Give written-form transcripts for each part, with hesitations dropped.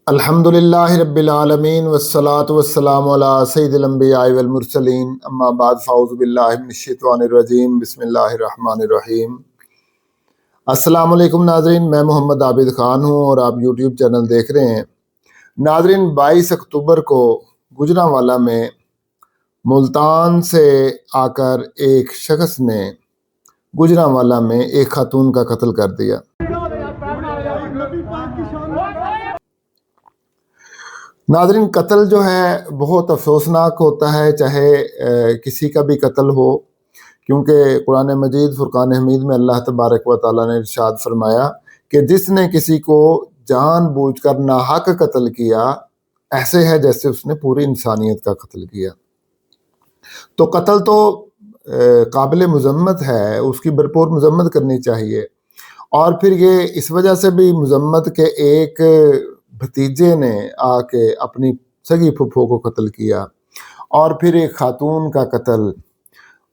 الحمدللہ رب العالمین والصلاة والسلام علی سید الانبیاء والمرسلین اما بعد فاعوذ باللہ من الشیطان الرجیم بسم اللہ الرحمن الرحیم۔ السلام علیکم ناظرین، میں محمد عابد خان ہوں اور آپ یوٹیوب چینل دیکھ رہے ہیں۔ ناظرین، 22 اکتوبر کو گوجرانوالہ میں ملتان سے آ کر ایک شخص نے گوجرانوالہ میں ایک خاتون کا قتل کر دیا۔ ناظرین، قتل جو ہے بہت افسوسناک ہوتا ہے، چاہے کسی کا بھی قتل ہو، کیونکہ قرآن مجید فرقان حمید میں اللہ تبارک و تعالیٰ نے ارشاد فرمایا کہ جس نے کسی کو جان بوجھ کر ناحق قتل کیا ایسے ہے جیسے اس نے پوری انسانیت کا قتل کیا۔ تو قتل تو قابل مذمت ہے، اس کی بھرپور مذمت کرنی چاہیے، اور پھر یہ اس وجہ سے بھی مذمت کے ایک بھتیجے نے آ کے اپنی سگی پھپھو کو قتل کیا، اور پھر ایک خاتون کا قتل،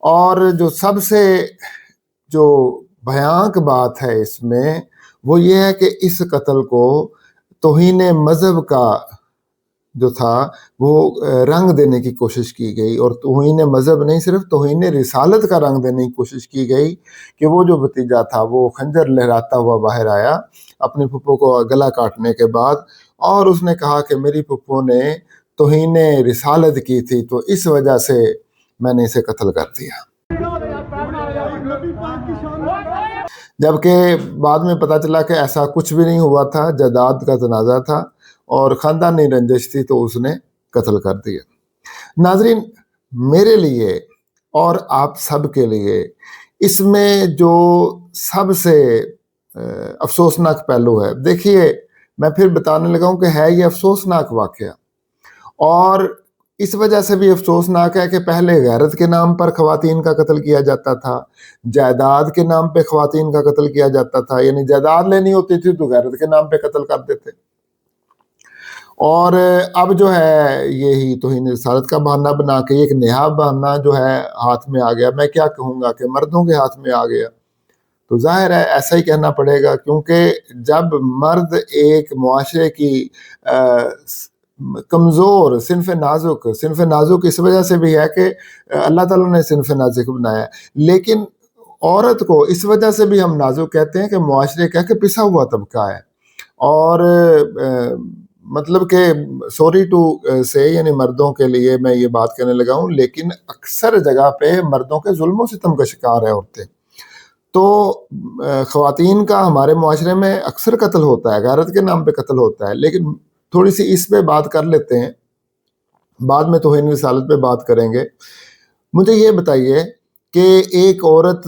اور جو سب سے جو بھیانک بات ہے اس میں وہ یہ ہے کہ اس قتل کو توہین مذہب کا جو تھا وہ رنگ دینے کی کوشش کی گئی، اور توہین مذہب نہیں، صرف توہین رسالت کا رنگ دینے کی کوشش کی گئی کہ وہ جو بھتیجا تھا وہ خنجر لہراتا ہوا باہر آیا اپنی پھپھو کو گلا کاٹنے کے بعد، اور اس نے کہا کہ میری پھپھو نے توہین رسالت کی تھی تو اس وجہ سے میں نے اسے قتل کر دیا۔ جبکہ بعد میں پتہ چلا کہ ایسا کچھ بھی نہیں ہوا تھا، جائیداد کا تنازع تھا اور خاندانی رنجش تھی تو اس نے قتل کر دیا۔ ناظرین، میرے لیے اور آپ سب کے لیے اس میں جو سب سے افسوسناک پہلو ہے، دیکھیے میں پھر بتانے لگا ہوں کہ ہے یہ افسوسناک واقعہ، اور اس وجہ سے بھی افسوسناک ہے کہ پہلے غیرت کے نام پر خواتین کا قتل کیا جاتا تھا، جائیداد کے نام پہ خواتین کا قتل کیا جاتا تھا، یعنی جائیداد لینی ہوتی تھی تو غیرت کے نام پہ قتل کر دیتے، اور اب جو ہے یہی توہین رسالت کا بہانہ بنا کے ایک نیا بہانہ جو ہے ہاتھ میں آ گیا۔ میں کیا کہوں گا کہ مردوں کے ہاتھ میں آ گیا، تو ظاہر ہے ایسا ہی کہنا پڑے گا، کیونکہ جب مرد ایک معاشرے کی کمزور صنف نازک اس وجہ سے بھی ہے کہ اللہ تعالیٰ نے صنف نازک بنایا، لیکن عورت کو اس وجہ سے بھی ہم نازک کہتے ہیں کہ معاشرے کا کہ پسا ہوا طبقہ ہے، اور مطلب کہ سوری ٹو سے یعنی مردوں کے لیے میں یہ بات کہنے لگا ہوں، لیکن اکثر جگہ پہ مردوں کے ظلم و ستم کا شکار ہے عورتیں۔ تو خواتین کا ہمارے معاشرے میں اکثر قتل ہوتا ہے، غیرت کے نام پہ قتل ہوتا ہے، لیکن تھوڑی سی اس پہ بات کر لیتے ہیں، بعد میں توہین رسالت پہ بات کریں گے۔ مجھے یہ بتائیے کہ ایک عورت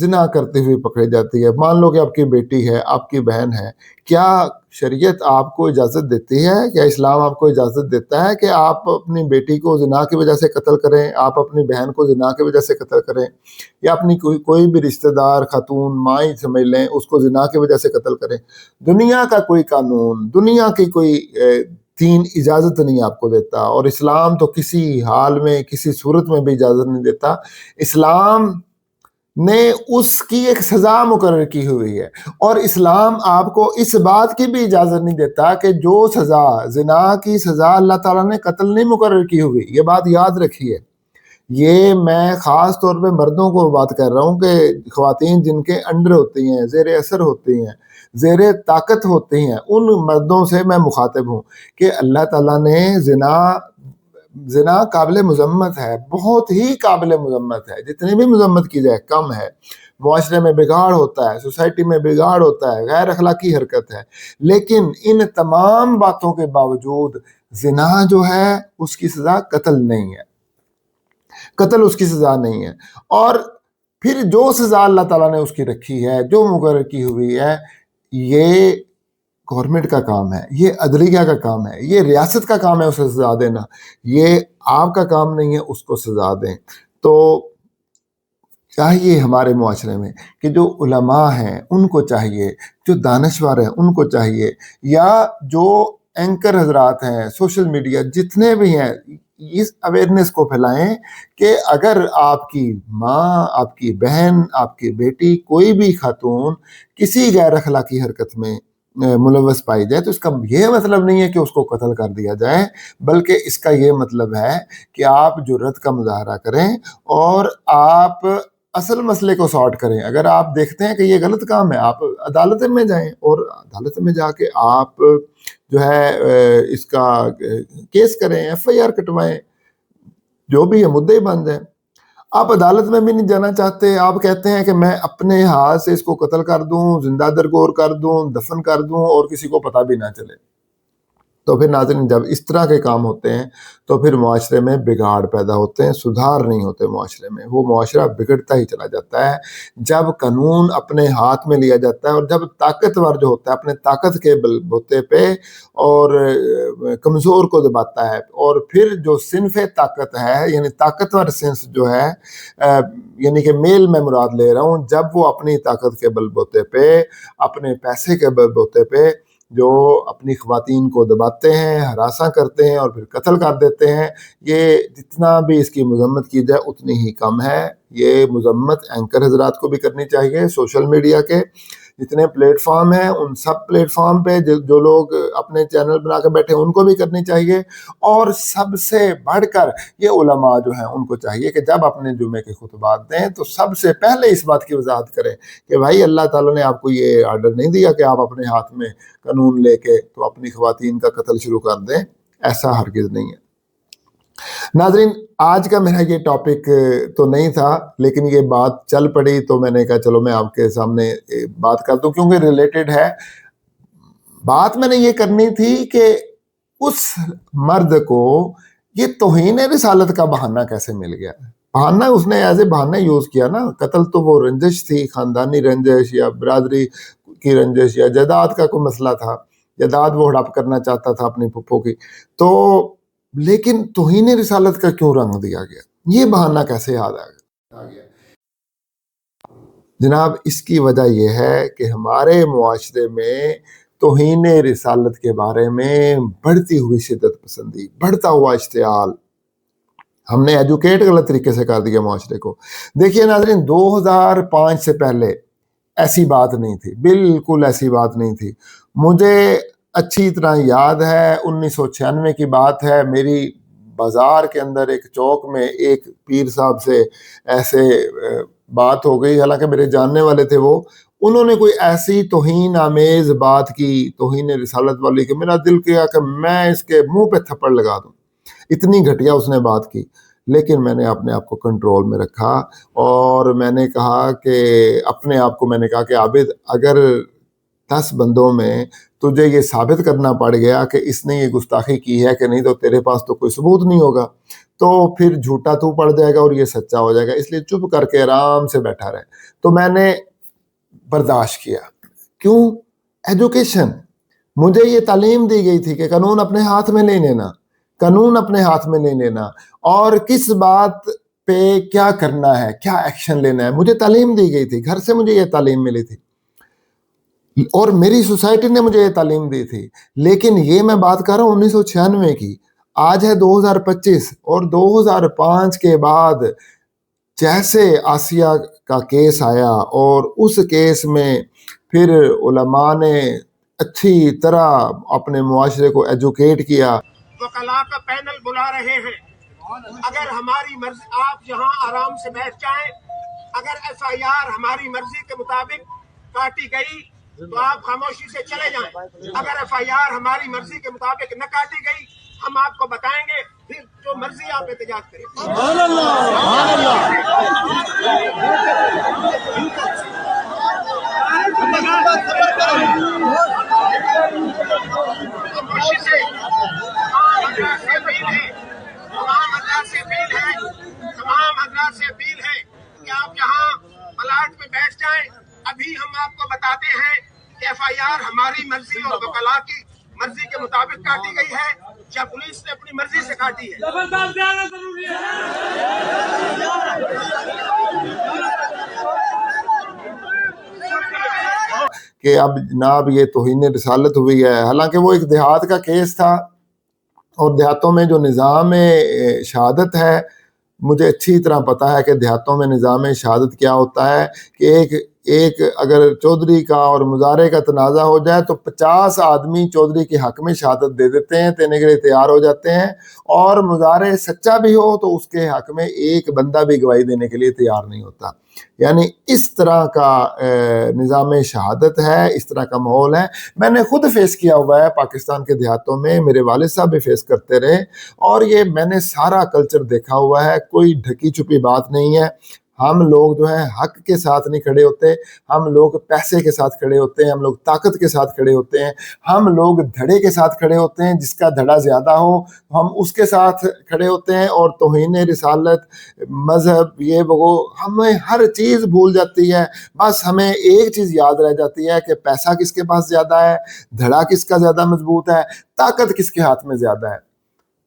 زنا کرتے ہوئے پکڑی جاتی ہے، مان لو کہ آپ کی بیٹی ہے، آپ کی بہن ہے، کیا شریعت آپ کو اجازت دیتی ہے، کیا اسلام آپ کو اجازت دیتا ہے کہ آپ اپنی بیٹی کو زنا کی وجہ سے قتل کریں، آپ اپنی بہن کو زنا کی وجہ سے قتل کریں، یا اپنی کوئی بھی رشتہ دار خاتون ماں ہی سمجھ لیں اس کو زنا کی وجہ سے قتل کریں؟ دنیا کا کوئی قانون، دنیا کی کوئی دین اجازت نہیں آپ کو دیتا، اور اسلام تو کسی حال میں کسی صورت میں بھی اجازت نہیں دیتا۔ اسلام نے اس کی ایک سزا مقرر کی ہوئی ہے، اور اسلام آپ کو اس بات کی بھی اجازت نہیں دیتا کہ جو سزا زنا کی سزا اللہ تعالیٰ نے قتل نہیں مقرر کی ہوئی، یہ بات یاد رکھیے۔ یہ میں خاص طور پہ مردوں کو بات کر رہا ہوں کہ خواتین جن کے انڈر ہوتی ہیں، زیر اثر ہوتی ہیں، زیر طاقت ہوتی ہیں، ان مردوں سے میں مخاطب ہوں کہ اللہ تعالیٰ نے زنا قابل مذمت ہے، بہت ہی قابل مذمت ہے، جتنی بھی مذمت کی جائے کم ہے۔ معاشرے میں بگاڑ ہوتا ہے، سوسائٹی میں بگاڑ ہوتا ہے، غیر اخلاقی حرکت ہے، لیکن ان تمام باتوں کے باوجود زنا جو ہے اس کی سزا قتل نہیں ہے، قتل اس کی سزا نہیں ہے۔ اور پھر جو سزا اللہ تعالیٰ نے اس کی رکھی ہے، جو مقرر کی ہوئی ہے، یہ گورنمنٹ کا کام ہے، یہ عدلیہ کا کام ہے، یہ ریاست کا کام ہے اسے سزا دینا، یہ آپ کا کام نہیں ہے اس کو سزا دیں۔ تو چاہیے ہمارے معاشرے میں کہ جو علماء ہیں ان کو چاہیے، جو دانشور ہیں ان کو چاہیے، یا جو اینکر حضرات ہیں، سوشل میڈیا جتنے بھی ہیں، اس اویئرنیس کو پھیلائیں کہ اگر آپ کی ماں، آپ کی بہن، آپ کی بیٹی، کوئی بھی خاتون کسی غیر اخلاقی حرکت میں ملوث پائی جائے تو اس کا یہ مطلب نہیں ہے کہ اس کو قتل کر دیا جائے، بلکہ اس کا یہ مطلب ہے کہ آپ جرات کا مظاہرہ کریں اور آپ اصل مسئلے کو سارٹ کریں۔ اگر آپ دیکھتے ہیں کہ یہ غلط کام ہے، آپ عدالت میں جائیں اور عدالت میں جا کے آپ جو ہے اس کا کیس کریں، ایف آئی آر کٹوائیں، جو بھی ہے مدعی بن جائیں۔ آپ عدالت میں بھی نہیں جانا چاہتے، آپ کہتے ہیں کہ میں اپنے ہاتھ سے اس کو قتل کر دوں، زندہ درگور کر دوں، دفن کر دوں اور کسی کو پتہ بھی نہ چلے۔ تو پھر ناظرین جب اس طرح کے کام ہوتے ہیں تو پھر معاشرے میں بگاڑ پیدا ہوتے ہیں، سدھار نہیں ہوتے معاشرے میں، وہ معاشرہ بگڑتا ہی چلا جاتا ہے۔ جب قانون اپنے ہاتھ میں لیا جاتا ہے اور جب طاقتور جو ہوتا ہے اپنے طاقت کے بل بوتے پہ اور کمزور کو دباتا ہے، اور پھر جو صنف طاقت ہے یعنی طاقتور صنف جو ہے یعنی کہ میل میں مراد لے رہا ہوں، جب وہ اپنی طاقت کے بل بوتے پہ، اپنے پیسے کے بل بوتے پہ جو اپنی خواتین کو دباتے ہیں، ہراساں کرتے ہیں اور پھر قتل کر دیتے ہیں، یہ جتنا بھی اس کی مذمت کی جائے اتنی ہی کم ہے۔ یہ مذمت اینکر حضرات کو بھی کرنی چاہیے، سوشل میڈیا کے جتنے پلیٹ فارم ہیں ان سب پلیٹ فارم پہ جو لوگ اپنے چینل بنا کے بیٹھے ان کو بھی کرنی چاہیے، اور سب سے بڑھ کر یہ علماء جو ہیں ان کو چاہیے کہ جب اپنے جمعے کے خطبات دیں تو سب سے پہلے اس بات کی وضاحت کریں کہ بھائی اللہ تعالیٰ نے آپ کو یہ آرڈر نہیں دیا کہ آپ اپنے ہاتھ میں قانون لے کے تو اپنی خواتین کا قتل شروع کر دیں، ایسا ہرگز نہیں ہے۔ ناظرین آج کا میرا یہ ٹاپک تو نہیں تھا، لیکن یہ بات چل پڑی تو میں نے کہا چلو میں آپ کے سامنے بات کر دوں، کیونکہ ریلیٹڈ ہے۔ بات میں نے یہ کرنی تھی کہ اس مرد کو یہ توہین رسالت کا بہانہ کیسے مل گیا؟ بہانہ اس نے ایز اے بہانہ یوز کیا نا، قتل تو وہ رنجش تھی، خاندانی رنجش یا برادری کی رنجش یا جائیداد کا کوئی مسئلہ تھا، جائیداد وہ ہڑپ کرنا چاہتا تھا اپنی پھپھو کی، تو لیکن توہین رسالت کا کیوں رنگ دیا گیا؟ یہ بہانہ کیسے یاد آ گیا؟ جناب اس کی وجہ یہ ہے کہ ہمارے معاشرے میں توہین رسالت کے بارے میں بڑھتی ہوئی شدت پسندی، بڑھتا ہوا اشتعال، ہم نے ایجوکیٹ غلط طریقے سے کر دیا معاشرے کو۔ دیکھیے ناظرین 2005 سے پہلے ایسی بات نہیں تھی، بالکل ایسی بات نہیں تھی۔ مجھے اچھی طرح یاد ہے 1996 کی بات ہے، میری بازار کے اندر ایک چوک میں ایک پیر صاحب سے ایسے بات ہو گئی، حالانکہ میرے جاننے والے تھے وہ، انہوں نے کوئی ایسی توہین آمیز بات کی، توہین رسالت والی، کہ میرا دل کیا کہ میں اس کے منہ پہ تھپڑ لگا دوں، اتنی گھٹیا اس نے بات کی۔ لیکن میں نے اپنے آپ کو کنٹرول میں رکھا اور میں نے کہا کہ اپنے آپ کو میں نے کہا کہ عابد اگر 10 بندوں میں تجھے یہ ثابت کرنا پڑ گیا کہ اس نے یہ گستاخی کی ہے کہ نہیں، تو تیرے پاس تو کوئی ثبوت نہیں ہوگا، تو پھر جھوٹا تو پڑ جائے گا اور یہ سچا ہو جائے گا، اس لیے چپ کر کے آرام سے بیٹھا رہے۔ تو میں نے برداشت کیا۔ کیوں؟ ایجوکیشن، مجھے یہ تعلیم دی گئی تھی کہ قانون اپنے ہاتھ میں نہیں لینا، قانون اپنے ہاتھ میں نہیں لینا، اور کس بات پہ کیا کرنا ہے، کیا ایکشن لینا ہے، مجھے تعلیم دی گئی تھی، گھر سے مجھے یہ تعلیم ملی تھی اور میری سوسائٹی نے مجھے یہ تعلیم دی تھی۔ لیکن یہ میں بات کر رہا ہوں 1996 کی، آج ہے 2025، اور 2005 کے بعد جیسے آسیہ کا کیس آیا اور اس کیس میں پھر علماء نے اچھی طرح اپنے معاشرے کو ایجوکیٹ کیا۔ وکلاء کا پینل بلا رہے ہیں، اگر ہماری مرضی آپ یہاں آرام سے بیٹھ جائیں، اگر ایف آئی آر ہماری مرضی کے مطابق کاٹی گئی تو آپ خاموشی سے چلے جائیں، اگر ایف آئی آر ہماری مرضی کے مطابق نہ کاٹی گئی ہم آپ کو بتائیں گے، پھر جو مرضی آپ احتجاج کریں۔ سبحان اللہ، سبحان خاموشی سے تمام حضرات سے اپیل ہے کہ آپ یہاں پلاٹ میں بیٹھ جائیں۔ ابھی ہم آپ کو بتاتے ہیں کہ ایف آئی آر ہماری مرضی اور وکلاء کی مرضی کے مطابق کاٹی گئی ہے یا پولیس نے اپنی مرضی سے کاٹی ہے۔ کہ اب جناب یہ توہین رسالت ہوئی ہے، حالانکہ وہ ایک دیہات کا کیس تھا، اور دیہاتوں میں جو نظام شہادت ہے، مجھے اچھی طرح پتا ہے کہ دیہاتوں میں نظام شہادت کیا ہوتا ہے کہ ایک ایک اگر چودھری کا اور مظاہرے کا تنازع ہو جائے تو 50 آدمی چودھری کے حق میں شہادت دے دیتے ہیں، دینے کے لیے تیار ہو جاتے ہیں، اور مظاہرے سچا بھی ہو تو اس کے حق میں ایک بندہ بھی گواہی دینے کے لیے تیار نہیں ہوتا۔ یعنی اس طرح کا نظام شہادت ہے، اس طرح کا ماحول ہے۔ میں نے خود فیس کیا ہوا ہے پاکستان کے دیہاتوں میں، میرے والد صاحب بھی فیس کرتے رہے، اور یہ میں نے سارا کلچر دیکھا ہوا ہے، کوئی ڈھکی چھپی بات نہیں ہے۔ ہم لوگ جو ہیں حق کے ساتھ نہیں کھڑے ہوتے، ہم لوگ پیسے کے ساتھ کھڑے ہوتے ہیں، ہم لوگ طاقت کے ساتھ کھڑے ہوتے ہیں، ہم لوگ دھڑے کے ساتھ کھڑے ہوتے ہیں، جس کا دھڑا زیادہ ہو ہم اس کے ساتھ کھڑے ہوتے ہیں، اور توہین رسالت، مذہب، یہ وہ ہمیں ہر چیز بھول جاتی ہے، بس ہمیں ایک چیز یاد رہ جاتی ہے کہ پیسہ کس کے پاس زیادہ ہے، دھڑا کس کا زیادہ مضبوط ہے، طاقت کس کے ہاتھ میں زیادہ ہے۔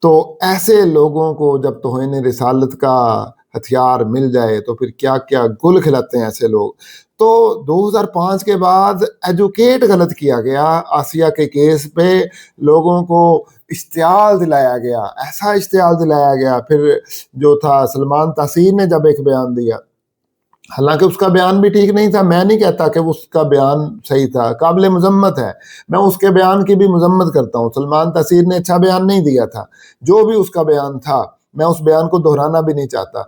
تو ایسے لوگوں کو جب توہین رسالت کا ہتھیار مل جائے تو پھر کیا کیا گل کھلاتے ہیں ایسے لوگ۔ تو 2005 کے بعد ایجوکیٹ غلط کیا گیا، آسیہ کے کیس پہ لوگوں کو اشتعال دلایا گیا، ایسا اشتعال دلایا گیا۔ پھر جو تھا سلمان تاثیر نے جب ایک بیان دیا، حالانکہ اس کا بیان بھی ٹھیک نہیں تھا، میں نہیں کہتا کہ اس کا بیان صحیح تھا، قابل مذمت ہے، میں اس کے بیان کی بھی مذمت کرتا ہوں۔ سلمان تاثیر نے اچھا بیان نہیں دیا تھا، جو بھی اس کا بیان تھا میں اس بیان کو دہرانا بھی نہیں چاہتا،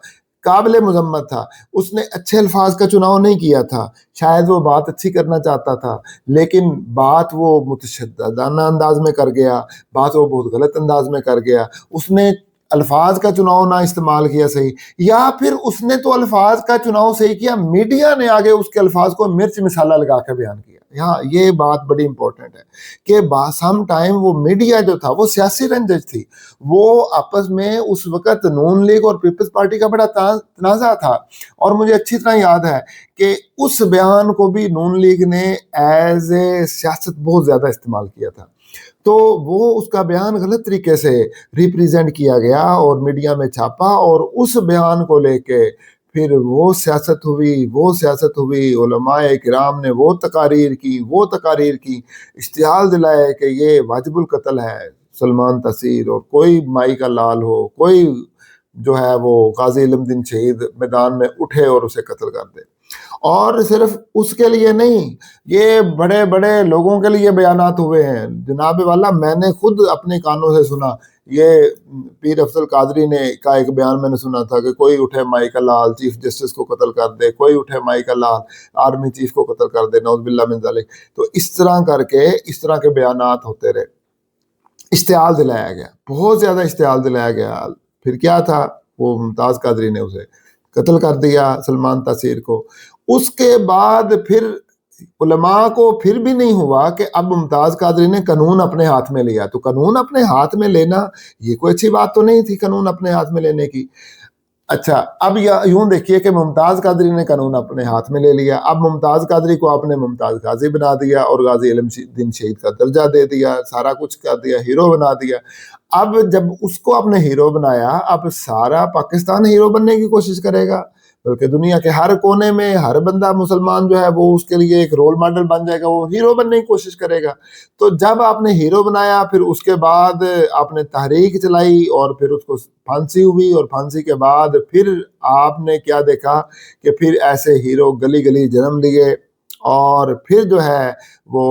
قابل مذمت تھا۔ اس نے اچھے الفاظ کا چناؤ نہیں کیا تھا، شاید وہ بات اچھی کرنا چاہتا تھا، لیکن بات وہ متشددانہ انداز میں کر گیا، بات وہ بہت غلط انداز میں کر گیا۔ اس نے الفاظ کا چناؤ نہ استعمال کیا صحیح، یا پھر اس نے تو الفاظ کا چناؤ صحیح کیا، میڈیا نے آگے اس کے الفاظ کو مرچ مسالہ لگا کے بیان کیا۔ یہاں یہ بات بڑی امپورٹنٹ ہے کہ سم ٹائم وہ میڈیا جو تھا وہ سیاسی رنجش تھی، وہ آپس میں اس وقت نون لیگ اور پیپلز پارٹی کا بڑا تنازع تھا، اور مجھے اچھی طرح یاد ہے کہ اس بیان کو بھی نون لیگ نے ایز اے سیاست بہت زیادہ استعمال کیا تھا۔ تو وہ اس کا بیان غلط طریقے سے ریپریزنٹ کیا گیا اور میڈیا میں چھاپا، اور اس بیان کو لے کے پھر وہ سیاست ہوئی، علماء کرام نے وہ تقاریر کی، اشتعال دلائے کہ یہ واجب القتل ہے سلمان تاثیر، اور کوئی مائی کا لال ہو، کوئی جو ہے وہ غازی علم دین شہید میدان میں اٹھے اور اسے قتل کر دے۔ اور صرف اس کے لیے نہیں، یہ بڑے بڑے لوگوں کے لیے بیانات ہوئے ہیں جناب والا، میں نے خود اپنے کانوں سے سنا۔ یہ پیر افضل قادری نے کا ایک بیان میں نے سنا تھا کہ کوئی اٹھے مائیکل لال چیف جسٹس کو قتل کر دے، کوئی اٹھے مائیکل لال آرمی چیف کو قتل کر دے، نعوذ باللہ من ذالک۔ تو اس طرح کر کے اس طرح کے بیانات ہوتے رہے، اشتعال دلایا گیا، بہت زیادہ اشتعال دلایا گیا۔ پھر کیا تھا، وہ ممتاز قادری نے اسے قتل کر دیا سلمان تاثیر کو۔ اس کے بعد پھر علماء کو پھر بھی نہیں ہوا کہ اب ممتاز قادری نے قانون اپنے ہاتھ میں لیا، تو قانون اپنے ہاتھ میں لینا یہ کوئی اچھی بات تو نہیں تھی، قانون اپنے ہاتھ میں لینے کی۔ اچھا، اب یوں دیکھیے کہ ممتاز قادری نے قانون اپنے ہاتھ میں لے لیا، اب ممتاز قادری کو آپ نے ممتاز غازی بنا دیا اور غازی علم دین شہید کا درجہ دے دیا، سارا کچھ کر دیا، ہیرو بنا دیا۔ اب جب اس کو آپ نے ہیرو بنایا، اب سارا پاکستان ہیرو بننے کی کوشش کرے گا، بلکہ دنیا کے ہر کونے میں ہر بندہ مسلمان جو ہے وہ اس کے لیے ایک رول ماڈل بن جائے گا، وہ ہیرو بننے کی کوشش کرے گا۔ تو جب آپ نے ہیرو بنایا، پھر اس کے بعد آپ نے تحریک چلائی، اور پھر اس کو پھانسی ہوئی، اور پھانسی کے بعد پھر آپ نے کیا دیکھا کہ پھر ایسے ہیرو گلی گلی جنم لیے، اور پھر جو ہے وہ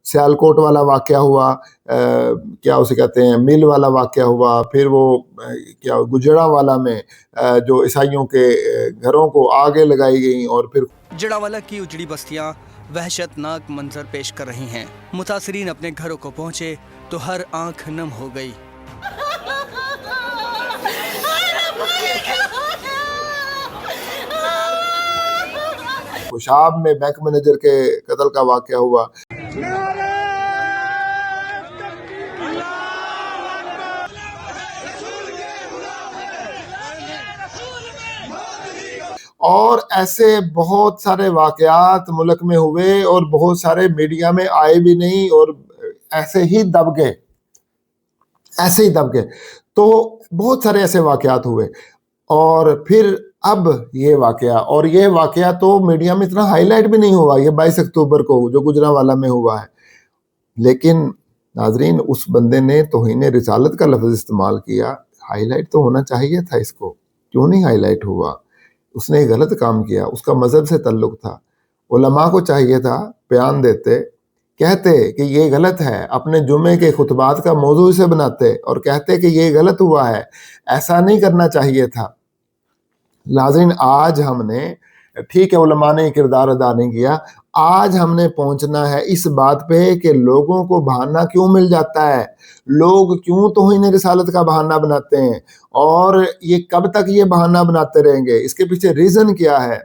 سیالکوٹ والا واقعہ ہوا، کیا اسے کہتے ہیں مل والا واقعہ ہوا، پھر وہ کیا گجرا والا میں جو عیسائیوں کے گھروں کو آگے لگائی گئیں، اور پھر جڑاوالا کی اجڑی بستیاں وحشت ناک منظر پیش کر رہی ہیں۔ متاثرین اپنے گھروں کو پہنچے تو ہر آنکھ نم ہو گئی۔ خوشاب میں بینک مینیجر کے قتل کا واقعہ ہوا۔ اور ایسے بہت سارے واقعات ملک میں ہوئے، اور بہت سارے میڈیا میں آئے بھی نہیں، اور ایسے ہی دب گئے۔ تو بہت سارے ایسے واقعات ہوئے، اور پھر اب یہ واقعہ تو میڈیا میں اتنا ہائی لائٹ بھی نہیں ہوا، یہ 22 اکتوبر کو جو گجرانوالہ میں ہوا ہے، لیکن ناظرین اس بندے نے توہین رسالت کا لفظ استعمال کیا، ہائی لائٹ تو ہونا چاہیے تھا اس کو، کیوں نہیں ہائی لائٹ ہوا؟ اس نے غلط کام کیا، اس کا مذہب سے تعلق تھا، علماء کو چاہیے تھا بیان دیتے, کہتے کہ یہ غلط ہے, اپنے جمعے کے خطبات کا موضوع اسے بناتے اور کہتے کہ یہ غلط ہوا ہے, ایسا نہیں کرنا چاہیے تھا. ناظرین, آج ہم نے, ٹھیک ہے علماء نے کردار ادا نہیں کیا, آج ہم نے پہنچنا ہے اس بات پہ کہ لوگوں کو بہانہ کیوں مل جاتا ہے, لوگ کیوں توہین رسالت کا بہانہ بناتے ہیں, اور یہ کب تک یہ بہانہ بناتے رہیں گے, اس کے پیچھے ریزن کیا ہے.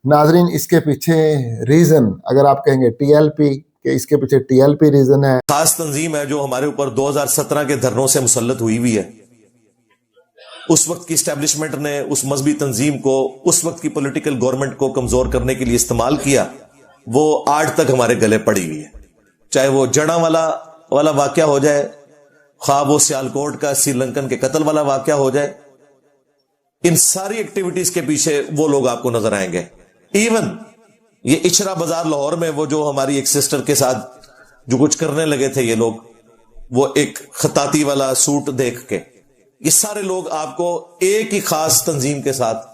ناظرین, اس کے پیچھے ریزن, اگر آپ کہیں گے ٹی ایل پی, کہ اس کے پیچھے ٹی ایل پی ریزن ہے. خاص تنظیم ہے جو ہمارے اوپر 2017 کے دھرنوں سے مسلط ہوئی ہوئی ہے. اس وقت کی اسٹیبلشمنٹ نے اس مذہبی تنظیم کو اس وقت کی پولیٹیکل گورنمنٹ کو کمزور کرنے کے لیے استعمال کیا, وہ آج تک ہمارے گلے پڑی ہوئی ہے. چاہے وہ جڑاں والا واقعہ ہو جائے, خواہ وہ سیالکوٹ کا سری لنکن کے قتل والا واقعہ ہو جائے, ان ساری ایکٹیویٹیز کے پیچھے وہ لوگ آپ کو نظر آئیں گے. ایون یہ اچھرا بازار لاہور میں وہ جو ہماری ایک سسٹر کے ساتھ جو کچھ کرنے لگے تھے یہ لوگ, وہ ایک خطاطی والا سوٹ دیکھ کے, یہ سارے لوگ آپ کو ایک ہی خاص تنظیم کے ساتھ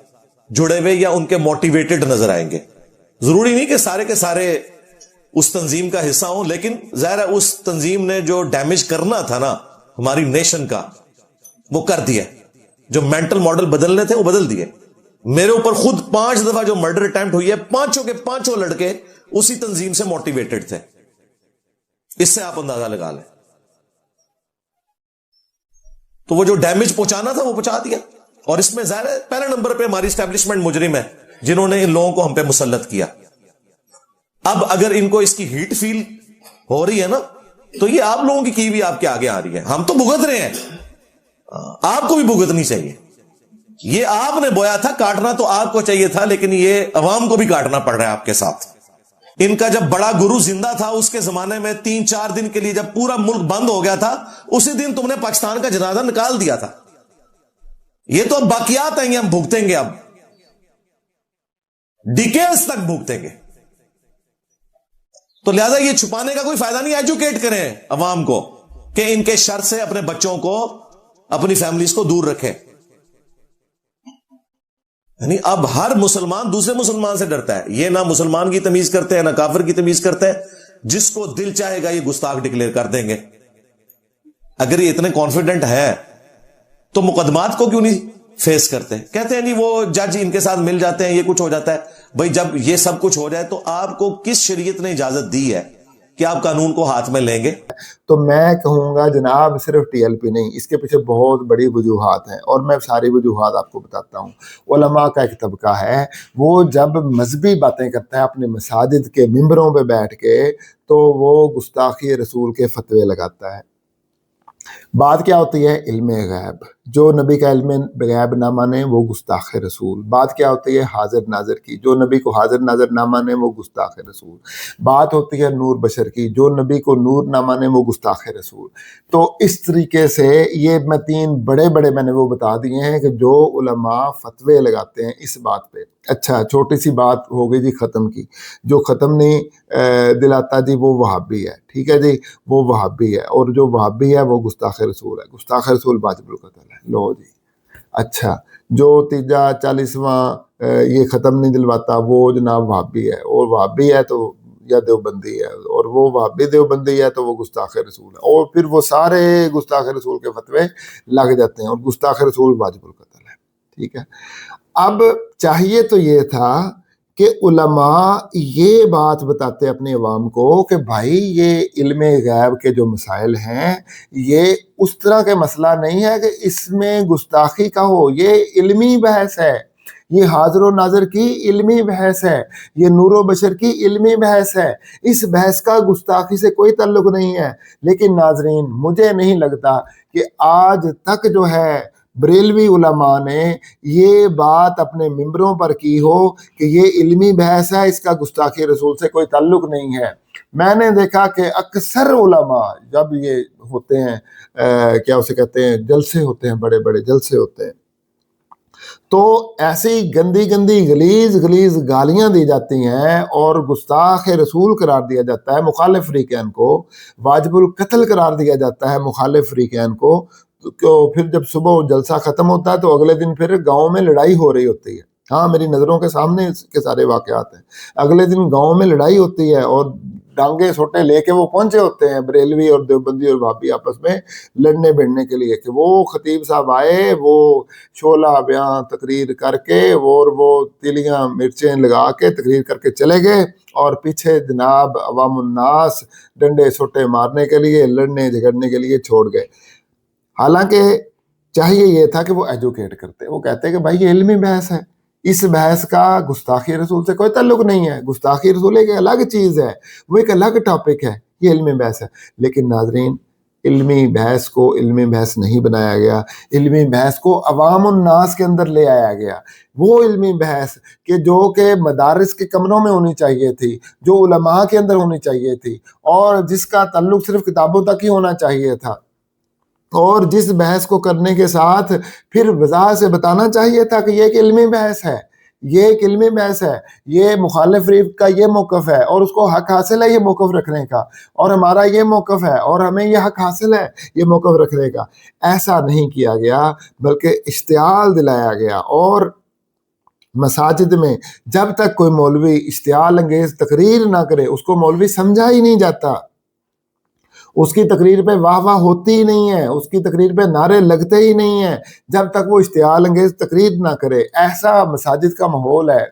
جڑے ہوئے یا ان کے موٹیویٹڈ نظر آئیں گے. ضروری نہیں کہ سارے کے سارے اس تنظیم کا حصہ ہوں, لیکن ظاہر ہے اس تنظیم نے جو ڈیمیج کرنا تھا نا ہماری نیشن کا, وہ کر دیا. جو مینٹل ماڈل بدلنے تھے وہ بدل دیے. میرے اوپر خود 5 دفعہ جو مرڈر اٹیمپٹ ہوئی ہے, 5 کے 5 لڑکے اسی تنظیم سے موٹیویٹڈ تھے. اس سے آپ اندازہ لگا لیں. تو وہ جو ڈیمیج پہنچانا تھا وہ پہنچا دیا. اور اس میں ظاہر ہے پہلے نمبر پہ ہماری اسٹیبلشمنٹ مجرم ہے جنہوں نے ان لوگوں کو ہم پہ مسلط کیا. اب اگر ان کو اس کی ہیٹ فیل ہو رہی ہے نا, تو یہ آپ لوگوں کی بھی آپ کے آگے آ رہی ہے. ہم تو بھگت رہے ہیں, آپ کو بھی بھگتنی چاہیے. یہ آپ نے بویا تھا, کاٹنا تو آپ کو چاہیے تھا, لیکن یہ عوام کو بھی کاٹنا پڑ رہا ہے آپ کے ساتھ. ان کا جب بڑا گرو زندہ تھا اس کے زمانے میں 3-4 دن کے لیے جب پورا ملک بند ہو گیا تھا, اسی دن تم نے پاکستان کا جنازہ نکال دیا تھا. یہ تو اب باقیات ہیں, ہم بھگتیں گے, اب ڈیکیز تک بھگتیں گے. تو لہذا یہ چھپانے کا کوئی فائدہ نہیں. ایجوکیٹ کریں عوام کو کہ ان کے شر سے اپنے بچوں کو, اپنی فیملیز کو دور رکھیں. یعنی اب ہر مسلمان دوسرے مسلمان سے ڈرتا ہے. یہ نہ مسلمان کی تمیز کرتے ہیں نہ کافر کی تمیز کرتے ہیں. جس کو دل چاہے گا یہ گستاخ ڈکلیئر کر دیں گے. اگر یہ اتنے کانفیڈنٹ ہے تو مقدمات کو کیوں نہیں فیس کرتے؟ کہتے ہیں نہیں وہ جج ان کے ساتھ مل جاتے ہیں, یہ کچھ ہو جاتا ہے. بھائی جب یہ سب کچھ ہو جائے تو آپ کو کس شریعت نے اجازت دی ہے کہ آپ قانون کو ہاتھ میں لیں گے؟ تو میں کہوں گا جناب صرف ٹی ایل پی نہیں, اس کے پیچھے بہت بڑی وجوہات ہیں, اور میں ساری وجوہات آپ کو بتاتا ہوں. علماء کا ایک طبقہ ہے, وہ جب مذہبی باتیں کرتا ہے اپنے مساجد کے ممبروں پہ بیٹھ کے, تو وہ گستاخی رسول کے فتوے لگاتا ہے. بات کیا ہوتی ہے؟ علم غیب. جو نبی کا علم غیب نہ مانے وہ گستاخ رسول. بات کیا ہوتی ہے؟ حاضر ناظر کی. جو نبی کو حاضر ناظر نہ مانے وہ گستاخ رسول. بات ہوتی ہے نور بشر کی. جو نبی کو نور نہ مانے وہ گستاخ رسول. تو اس طریقے سے یہ میں 3 بڑے میں نے وہ بتا دیے ہیں کہ جو علماء فتوے لگاتے ہیں اس بات پہ. اچھا, چھوٹی سی بات ہو گئی جی ختم کی. جو ختم نہیں دلاتا جی وہ وہابی ہے. ٹھیک ہے جی, وہ وہابی ہے, اور جو وہابی ہے وہ گستاخ رسول ہے. گستاخ رسول واجب القتل ہے. لو جی. اچھا, جو 40واں یہ ختم نہیں دلواتا وہ جناب وہابی ہے, اور وہابی ہے تو یا دیوبندی ہے, اور وہ وہابی دیوبندی ہے تو وہ گستاخ رسول ہے. اور پھر وہ سارے گستاخ رسول کے فتوے لگ جاتے ہیں, اور گستاخ رسول واجب القتل ہے. ٹھیک ہے. اب چاہیے تو یہ تھا کہ علماء یہ بات بتاتے اپنے عوام کو کہ بھائی یہ علم غیب کے جو مسائل ہیں یہ اس طرح کے مسئلہ نہیں ہے کہ اس میں گستاخی کا ہو. یہ علمی بحث ہے, یہ حاضر و ناظر کی علمی بحث ہے, یہ نور و بشر کی علمی بحث ہے. اس بحث کا گستاخی سے کوئی تعلق نہیں ہے. لیکن ناظرین, مجھے نہیں لگتا کہ آج تک جو ہے بریلوی علماء نے یہ بات اپنے ممبروں پر کی ہو کہ یہ علمی بحث ہے, اس کا گستاخی رسول سے کوئی تعلق نہیں ہے. میں نے دیکھا کہ اکثر علماء جب یہ ہوتے ہیں کیا اسے کہتے ہیں, جلسے ہوتے ہیں, بڑے جلسے ہوتے ہیں, تو ایسی گندی غلیظ گالیاں دی جاتی ہیں اور گستاخ رسول قرار دیا جاتا ہے مخالف فریقین کو, واجب القتل قرار دیا جاتا ہے مخالف فریقین کو. پھر جب صبح جلسہ ختم ہوتا ہے تو اگلے دن پھر گاؤں میں لڑائی ہو رہی ہوتی ہے. ہاں میری نظروں کے سامنے اس کے سارے واقعات ہیں. اگلے دن گاؤں میں لڑائی ہوتی ہے اور ڈانگے سوٹے لے کے وہ پہنچے ہوتے ہیں بریلوی اور دیوبندی اور بھابی آپس میں لڑنے بھڑنے کے لیے کہ وہ خطیب صاحب آئے, وہ شعلہ بیاں تقریر کر کے وہ تیلیاں مرچیں لگا کے تقریر کر کے چلے گئے, اور پیچھے جناب عوام الناس ڈنڈے سوٹے مارنے کے لیے لڑنے جھگڑنے کے لیے چھوڑ گئے. حالانکہ چاہیے یہ تھا کہ وہ ایجوکیٹ کرتے, وہ کہتے کہ بھائی یہ علمی بحث ہے, اس بحث کا گستاخی رسول سے کوئی تعلق نہیں ہے, گستاخی رسول ایک الگ چیز ہے, وہ ایک الگ ٹاپک ہے, یہ علمی بحث ہے. لیکن ناظرین علمی بحث کو علمی بحث نہیں بنایا گیا, علمی بحث کو عوام الناس کے اندر لے آیا گیا. وہ علمی بحث کہ جو کہ مدارس کے کمروں میں ہونی چاہیے تھی, جو علماء کے اندر ہونی چاہیے تھی, اور جس کا تعلق صرف کتابوں تک ہی ہونا چاہیے تھا, اور جس بحث کو کرنے کے ساتھ پھر وضاحت سے بتانا چاہیے تھا کہ یہ ایک علمی بحث ہے, یہ ایک علمی بحث ہے, یہ مخالف فریق کا یہ موقف ہے اور اس کو حق حاصل ہے یہ موقف رکھنے کا, اور ہمارا یہ موقف ہے اور ہمیں یہ حق حاصل ہے یہ موقف رکھنے کا. ایسا نہیں کیا گیا, بلکہ اشتعال دلایا گیا. اور مساجد میں جب تک کوئی مولوی اشتعال انگیز تقریر نہ کرے اس کو مولوی سمجھا ہی نہیں جاتا, اس کی تقریر پہ واہ واہ ہوتی ہی نہیں ہے, اس کی تقریر پہ نعرے لگتے ہی نہیں ہیں جب تک وہ اشتعال انگیز تقریر نہ کرے. ایسا مساجد کا ماحول ہے.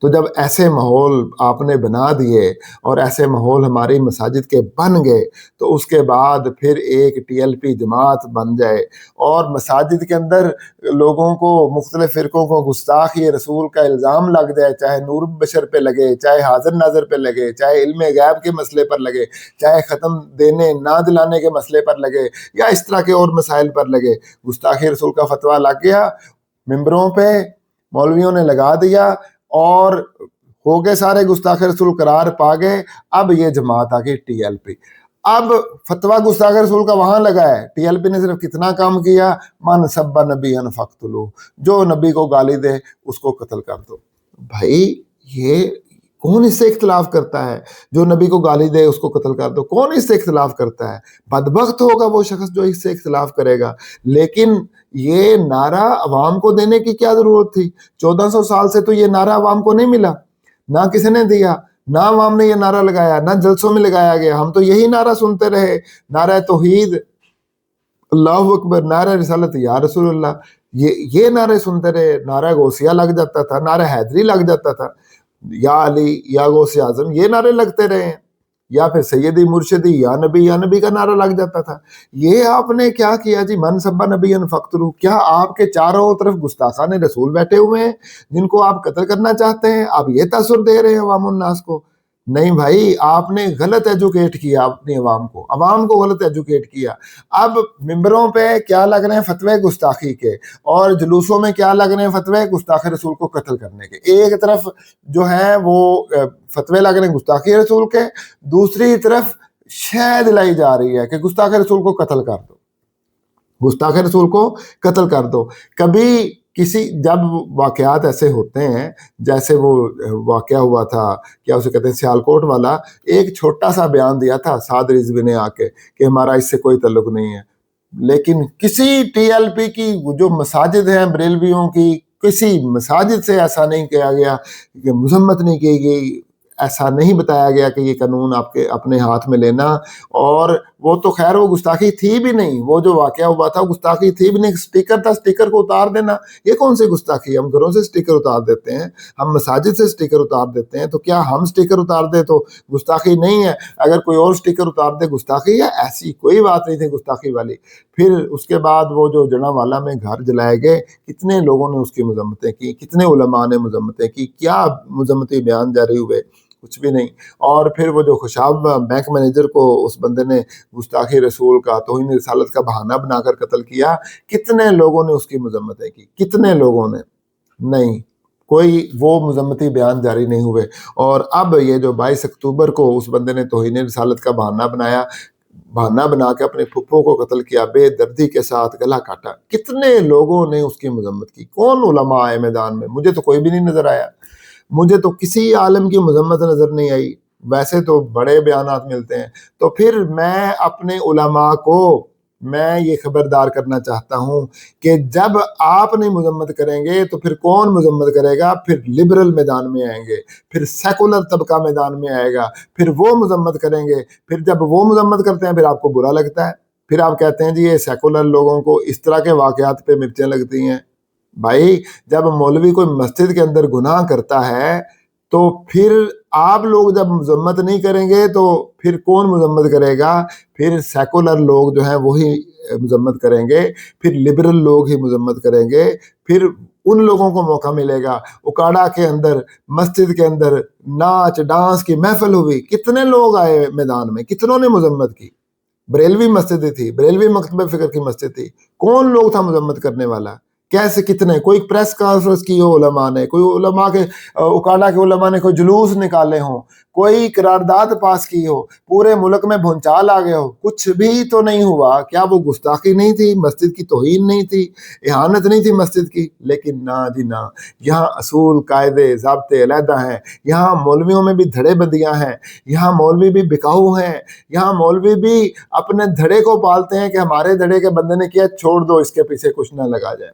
تو جب ایسے ماحول آپ نے بنا دیے اور ایسے ماحول ہماری مساجد کے بن گئے, تو اس کے بعد پھر ایک ٹی ایل پی جماعت بن جائے اور مساجد کے اندر لوگوں کو, مختلف فرقوں کو گستاخی رسول کا الزام لگ جائے, چاہے نور بشر پہ لگے, چاہے حاضر ناظر پہ لگے, چاہے علم غیب کے مسئلے پر لگے, چاہے ختم دینے نہ دلانے کے مسئلے پر لگے, یا اس طرح کے اور مسائل پر لگے. گستاخی رسول کا فتویٰ لگ گیا, ممبروں پہ مولویوں نے لگا دیا اور ہو گئے سارے گستاخ رسول قرار پا گئے. اب یہ جماعت آ گئی ٹی ایل پی. اب فتویٰ گستاخ رسول کا وہاں لگا ہے, ٹی ایل پی نے صرف کتنا کام کیا, من سب نبی فقتلو, جو نبی کو گالی دے اس کو قتل کر دو. بھائی یہ کون اس سے اختلاف کرتا ہے؟ جو نبی کو گالی دے اس کو قتل کر دو, کون اس سے اختلاف کرتا ہے؟ بدبخت ہوگا وہ شخص جو اس سے اختلاف کرے گا. لیکن یہ نعرہ عوام کو دینے کی کیا ضرورت تھی؟ 1400 سال سے تو یہ نعرہ عوام کو نہیں ملا, نہ کسی نے دیا, نہ عوام نے یہ نعرہ لگایا, نہ جلسوں میں لگایا گیا. ہم تو یہی نعرہ سنتے رہے, نعرہ توحید اللہ اکبر, نعرہ رسالت یا رسول اللہ, یہ نعرے سنتے رہے. نعرہ غوثیہ لگ جاتا تھا, نعرہ حیدری لگ جاتا تھا, یا علی یا غوث اعظم, یہ نعرے لگتے رہے ہیں, یا پھر سیدی مرشدی یا نبی کا نعرہ لگ جاتا تھا. یہ آپ نے کیا کیا جی؟ من سب نبی فقتلو. کیا آپ کے چاروں طرف گستاخان رسول بیٹھے ہوئے ہیں جن کو آپ قتل کرنا چاہتے ہیں؟ آپ یہ تاثر دے رہے ہیں عوام الناس کو؟ نہیں بھائی, آپ نے غلط ایجوکیٹ کیا اپنی عوام کو غلط ایجوکیٹ کیا. اب ممبروں پہ کیا لگ رہے ہیں فتوے گستاخی کے, اور جلوسوں میں کیا لگ رہے ہیں فتوے گستاخ رسول کو قتل کرنے کے. ایک طرف جو ہے وہ فتوے لگ رہے ہیں گستاخی رسول کے, دوسری طرف شے دلائی جا رہی ہے کہ گستاخ رسول کو قتل کر دو, گستاخ رسول کو قتل کر دو. کبھی جب واقعات ایسے ہوتے ہیں جیسے وہ واقعہ ہوا تھا, کیا اسے کہتے ہیں, سیالکوٹ والا, ایک چھوٹا سا بیان دیا تھا سعد رضوی نے آ کے کہ ہمارا اس سے کوئی تعلق نہیں ہے, لیکن کسی ٹی ایل پی کی جو مساجد ہیں بریلویوں کی, کسی مساجد سے ایسا نہیں کیا گیا کہ مذمت نہیں کی گئی, ایسا نہیں بتایا گیا کہ یہ قانون آپ کے اپنے ہاتھ میں لینا. اور وہ تو خیر وہ گستاخی تھی بھی نہیں, وہ جو واقعہ ہوا تھا گستاخی تھی بھی نہیں, سٹیکر تھا, سٹیکر کو اتار دینا, یہ کون سی گستاخی ہے؟ ہم گھروں سے سٹیکر اتار دیتے ہیں, ہم مساجد سے سٹیکر اتار دیتے ہیں, تو کیا ہم سٹیکر اتار دیں تو گستاخی نہیں ہے؟ اگر کوئی اور سٹیکر اتار دے گستاخی ہے؟ ایسی کوئی بات نہیں تھی گستاخی والی. پھر اس کے بعد وہ جو جڑا والا میں گھر جلائے گئے, کتنے لوگوں نے اس کی مذمتیں کی, کتنے علماء نے مذمتیں کی, کیا مذمتی بیان جاری ہوئے؟ کچھ بھی نہیں. اور پھر وہ جو خوشاب بینک مینیجر کو اس بندے نے گستاخی رسول کا, توہین رسالت کا بہانہ بنا کر قتل کیا, کتنے لوگوں نے اس کی مذمتیں کی؟ کتنے لوگوں نے نہیں, کوئی وہ مذمتی بیان جاری نہیں ہوئے. اور اب یہ جو 22 اکتوبر کو اس بندے نے توہین رسالت کا بہانہ بنا کے اپنے پھپھو کو قتل کیا, بے دردی کے ساتھ گلا کاٹا, کتنے لوگوں نے اس کی مذمت کی؟ کون علماء آئے میدان میں؟ مجھے تو کوئی بھی نہیں نظر آیا, مجھے تو کسی عالم کی مذمت نظر نہیں آئی. ویسے تو بڑے بیانات ملتے ہیں. تو پھر میں اپنے علماء کو میں یہ خبردار کرنا چاہتا ہوں کہ جب آپ نہیں مذمت کریں گے تو پھر کون مذمت کرے گا؟ پھر لبرل میدان میں آئیں گے، پھر سیکولر طبقہ میدان میں آئے گا، پھر وہ مذمت کریں گے، پھر جب وہ مذمت کرتے ہیں پھر آپ کو برا لگتا ہے، پھر آپ کہتے ہیں جی یہ سیکولر لوگوں کو اس طرح کے واقعات پہ مرچیں لگتی ہیں۔ بھائی جب مولوی کوئی مسجد کے اندر گناہ کرتا ہے تو پھر آپ لوگ جب مذمت نہیں کریں گے تو پھر کون مذمت کرے گا؟ پھر سیکولر لوگ جو ہیں وہی مذمت کریں گے، پھر لبرل لوگ ہی مذمت کریں گے، پھر ان لوگوں کو موقع ملے گا۔ اکاڑا کے اندر مسجد کے اندر ناچ ڈانس کی محفل ہوئی، کتنے لوگ آئے میدان میں، کتنوں نے مذمت کی؟ بریلوی مسجد تھی، بریلوی مکتبہ فکر کی مسجد تھی، کون لوگ تھا مذمت کرنے والا؟ کیسے کتنے؟ کوئی پریس کانفرنس کی ہو علماء نے، کوئی علماء کے اکاڑا کے علماء نے کوئی جلوس نکالے ہوں، کوئی قرارداد پاس کی ہو، پورے ملک میں بھونچال آ گیا ہو، کچھ بھی تو نہیں ہوا۔ کیا وہ گستاخی نہیں تھی؟ مسجد کی توہین نہیں تھی؟ اہانت نہیں تھی مسجد کی؟ لیکن نہ جی نہ، یہاں اصول قاعدے ضابطے علیحدہ ہیں، یہاں مولویوں میں بھی دھڑے بندیاں ہیں، یہاں مولوی بھی بکاؤ ہیں، یہاں مولوی بھی اپنے دھڑے کو پالتے ہیں کہ ہمارے دھڑے کے بندے نے کیا، چھوڑ دو، اس کے پیچھے کچھ نہ لگا جائے۔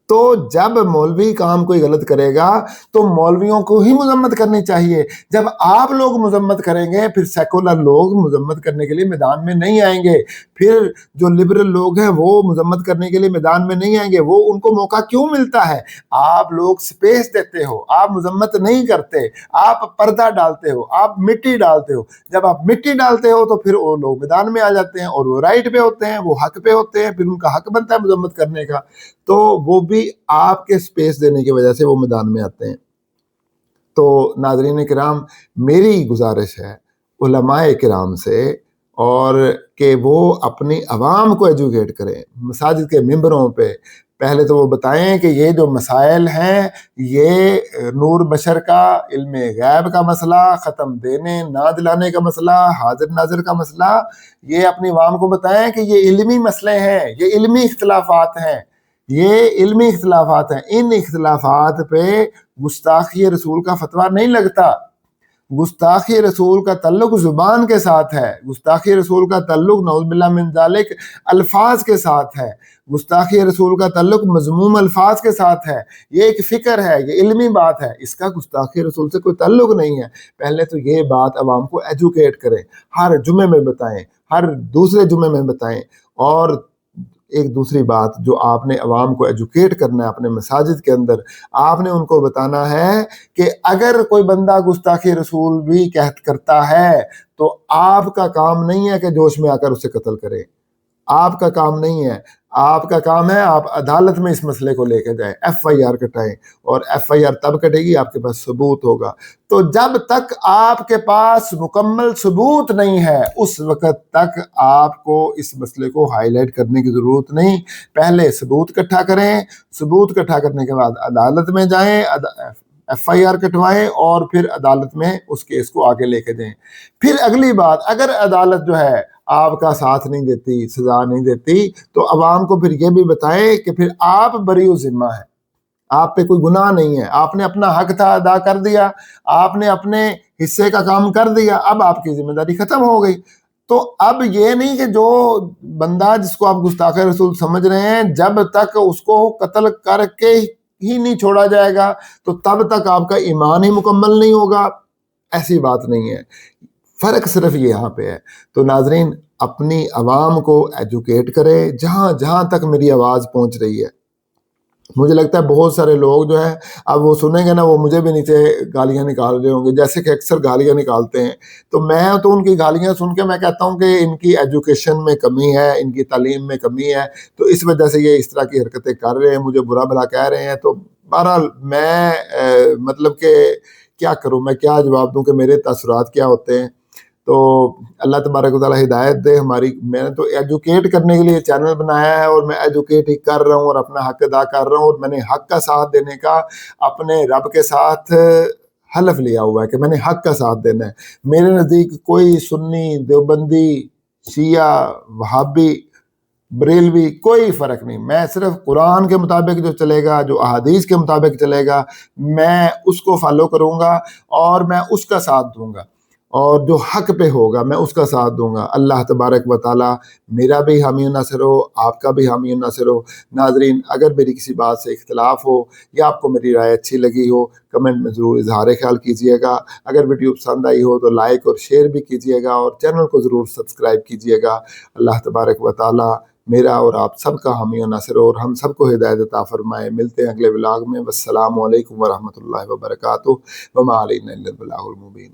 تو جب مولوی کام کوئی غلط کرے گا تو مولویوں کو ہی مذمت کرنی چاہیے۔ جب آپ لوگ مذمت کریں گے پھر سیکولر لوگ مذمت کرنے کے لیے میدان میں نہیں آئیں گے، پھر جو لبرل لوگ ہیں وہ مذمت کرنے کے لیے میدان میں نہیں آئیں گے۔ وہ ان کو موقع کیوں ملتا ہے؟ آپ لوگ سپیس دیتے ہو، آپ مذمت نہیں کرتے، آپ پردہ ڈالتے ہو، آپ مٹی ڈالتے ہو۔ جب آپ مٹی ڈالتے ہو تو پھر وہ لوگ میدان میں آ جاتے ہیں اور وہ رائٹ پہ ہوتے ہیں، وہ حق پہ ہوتے ہیں، پھر ان کا حق بنتا ہے مذمت کرنے کا، تو وہ بھی آپ کے سپیس دینے کی وجہ سے وہ میدان میں آتے ہیں۔ تو ناظرین کرام، میری گزارش ہے علماء کرام سے اور کہ وہ اپنی عوام کو ایجوکیٹ کریں مساجد کے ممبروں پہ۔ پہلے تو وہ بتائیں کہ یہ جو مسائل ہیں یہ نور بشر کا، علم غیب کا مسئلہ، ختم دینے نہ دلانے کا مسئلہ، حاضر ناظر کا مسئلہ، یہ اپنی عوام کو بتائیں کہ یہ علمی مسئلے ہیں، یہ علمی اختلافات ہیں، یہ علمی اختلافات ہیں۔ ان اختلافات پہ گستاخی رسول کا فتویٰ نہیں لگتا۔ گستاخی رسول کا تعلق زبان کے ساتھ ہے، گستاخی رسول کا تعلق نعوذ باللہ من ذالک الفاظ کے ساتھ ہے، گستاخی رسول کا تعلق مذموم الفاظ کے ساتھ ہے۔ یہ ایک فکر ہے، یہ علمی بات ہے، اس کا گستاخی رسول سے کوئی تعلق نہیں ہے۔ پہلے تو یہ بات عوام کو ایجوکیٹ کریں، ہر جمعے میں بتائیں، ہر دوسرے جمعے میں بتائیں۔ اور ایک دوسری بات جو آپ نے عوام کو ایجوکیٹ کرنا ہے اپنے مساجد کے اندر، آپ نے ان کو بتانا ہے کہ اگر کوئی بندہ گستاخی رسول بھی کرتا ہے تو آپ کا کام نہیں ہے کہ جوش میں آ کر اسے قتل کرے، آپ کا کام نہیں ہے۔ آپ کا کام ہے آپ عدالت میں اس مسئلے کو لے کے جائیں، ایف آئی آر کٹائیں، اور ایف آئی آر تب کٹے گی آپ کے پاس ثبوت ہوگا۔ تو جب تک آپ کے پاس مکمل ثبوت نہیں ہے اس وقت تک آپ کو اس مسئلے کو ہائی لائٹ کرنے کی ضرورت نہیں۔ پہلے ثبوت اکٹھا کریں، ثبوت اکٹھا کرنے کے بعد عدالت میں جائیں، ایف آئی آر کٹوائیں، اور پھر عدالت میں اس کیس کو آگے لے کے جائیں۔ پھر اگلی بات، اگر عدالت جو ہے آپ کا ساتھ نہیں دیتی، سزا نہیں دیتی، تو عوام کو پھر یہ بھی بتائیں کہ پھر آپ بری ذمہ ہیں، آپ پہ کوئی گناہ نہیں ہے، آپ نے اپنا حق تھا ادا کر دیا، آپ نے اپنے حصے کا کام کر دیا، اب آپ کی ذمہ داری ختم ہو گئی۔ تو اب یہ نہیں کہ جو بندہ جس کو آپ گستاخ رسول سمجھ رہے ہیں جب تک اس کو قتل کر کے ہی نہیں چھوڑا جائے گا تو تب تک آپ کا ایمان ہی مکمل نہیں ہوگا، ایسی بات نہیں ہے۔ فرق صرف یہاں پہ ہے۔ تو ناظرین، اپنی عوام کو ایجوکیٹ کرے جہاں جہاں تک میری آواز پہنچ رہی ہے۔ مجھے لگتا ہے بہت سارے لوگ جو ہیں اب وہ سنیں گے نا، وہ مجھے بھی نیچے گالیاں نکال رہے ہوں گے، جیسے کہ اکثر گالیاں نکالتے ہیں۔ تو میں تو ان کی گالیاں سن کے میں کہتا ہوں کہ ان کی ایجوکیشن میں کمی ہے، ان کی تعلیم میں کمی ہے، تو اس وجہ سے یہ اس طرح کی حرکتیں کر رہے ہیں، مجھے برا بھلا کہہ رہے ہیں۔ تو بہرحال میں مطلب کہ کیا کروں، میں کیا جواب دوں کہ میرے تاثرات کیا ہوتے ہیں۔ تو اللہ تبارک و تعالیٰ ہدایت دے ہماری۔ میں نے تو ایجوکیٹ کرنے کے لیے چینل بنایا ہے اور میں ایجوکیٹ ہی کر رہا ہوں اور اپنا حق ادا کر رہا ہوں، اور میں نے حق کا ساتھ دینے کا اپنے رب کے ساتھ حلف لیا ہوا ہے کہ میں نے حق کا ساتھ دینا ہے۔ میرے نزدیک کوئی سنی، دیوبندی، شیعہ، وہابی، بریلوی کوئی فرق نہیں، میں صرف قرآن کے مطابق جو چلے گا، جو احادیث کے مطابق چلے گا، میں اس کو فالو کروں گا اور میں اس کا ساتھ دوں گا۔ اور جو حق پہ ہوگا میں اس کا ساتھ دوں گا. اللہ تبارک و تعالیٰ میرا بھی حامی و ناصر ہو, آپ کا بھی حامی و ناصر ہو. ناظرین, اگر میری کسی بات سے اختلاف ہو یا آپ کو میری رائے اچھی لگی ہو, کمنٹ میں ضرور اظہار خیال کیجیے گا. اگر ویڈیو پسند آئی ہو تو لائک اور شیئر بھی کیجیے گا, اور چینل کو ضرور سبسکرائب کیجیے گا. اللہ تبارک و تعالیٰ میرا اور آپ سب کا حامی و ناصر ہو, اور ہم سب کو ہدایت عطا فرمائے. ملتے ہیں اگلے ولاگ میں. والسلام علیکم ورحمۃ اللہ وبرکاتہ. وما علینا الا البلاغ المبین.